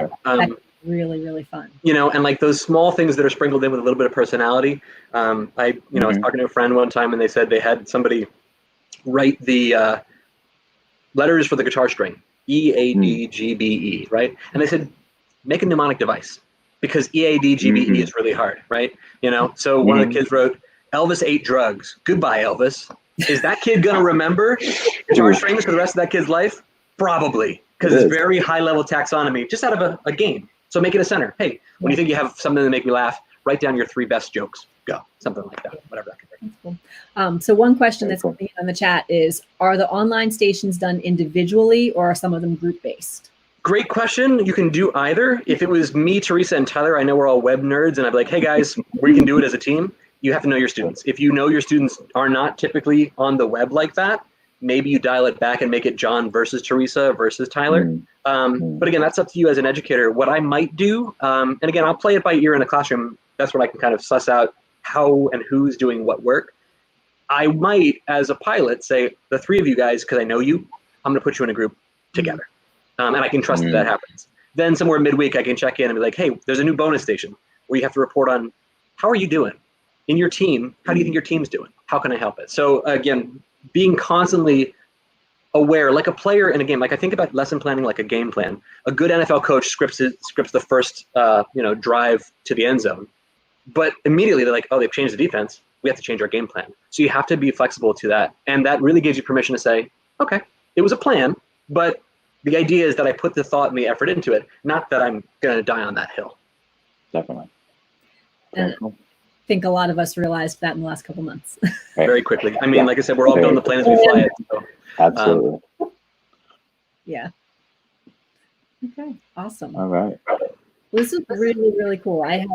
Really, really fun. You know, and like those small things that are sprinkled in with a little bit of personality. I was talking to a friend one time and they said they had somebody write the letters for the guitar string, E, A, D, G, B, E, right? And they said, make a mnemonic device because E, A, D, G, B, E is really hard, right? You know, so one of the kids wrote, Elvis ate drugs. Goodbye, Elvis. Is that kid going to remember guitar strings for the rest of that kid's life? Probably, because it's very high level taxonomy, just out of a game. So make it a center. Hey, when you think you have something to make me laugh, write down your 3 best jokes. Go. Something like that, whatever that could be. That's cool. So one question that's coming in on the chat is, are the online stations done individually or are some of them group-based? Great question. You can do either. If it was me, Theresa, and Tyler, I know we're all web nerds, and I'd be like, hey guys, we can do it as a team. You have to know your students. If you know your students are not typically on the web like that, maybe you dial it back and make it John versus Theresa versus Tyler. But again, that's up to you as an educator. What I might do, and again, I'll play it by ear in the classroom. That's when I can kind of suss out how and who's doing what work. I might, as a pilot, say, the 3 of you guys, because I know you, I'm going to put you in a group together. And I can trust that happens. Then somewhere midweek, I can check in and be like, hey, there's a new bonus station where you have to report on how are you doing in your team? How do you think your team's doing? How can I help it? So again, being constantly aware, like a player in a game. Like I think about lesson planning like a game plan. A good NFL coach scripts the first drive to the end zone. but immediately they're like, oh, they've changed the defense. We have to change our game plan. So you have to be flexible to that. And that really gives you permission to say, okay, it was a plan, but the idea is that I put the thought and the effort into it, not that I'm going to die on that hill. Definitely. And I think a lot of us realized that in the last couple months. Right. Very quickly. I mean, like I said, we're all building the plan as we fly it. So, Absolutely. Yeah. Okay, awesome. All right. Well, this is really, really cool. I have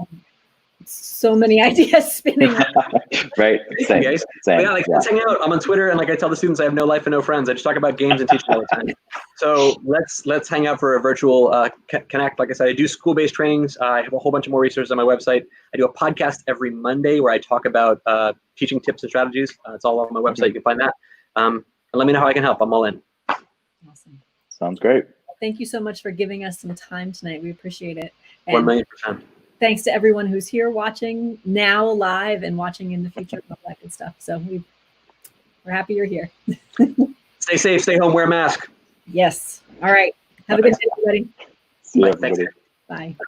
so many ideas spinning. Right. Same. guys. Same. Yeah, like let's hang out. I'm on Twitter, and like I tell the students, I have no life and no friends. I just talk about games and teaching all the time. So let's hang out for a virtual connect. Like I said, I do school-based trainings. I have a whole bunch of more resources on my website. I do a podcast every Monday where I talk about teaching tips and strategies. It's all on my website. You can find that. And let me know how I can help. I'm all in. Awesome. Sounds great. Thank you so much for giving us some time tonight. We appreciate it. 1,000,000%. Thanks to everyone who's here watching now live and watching in the future, all that good stuff. So we're happy you're here. Stay safe, stay home, wear a mask. Yes. All right. Have a good day, everybody. See you, Bye. Thanks. everybody. Bye.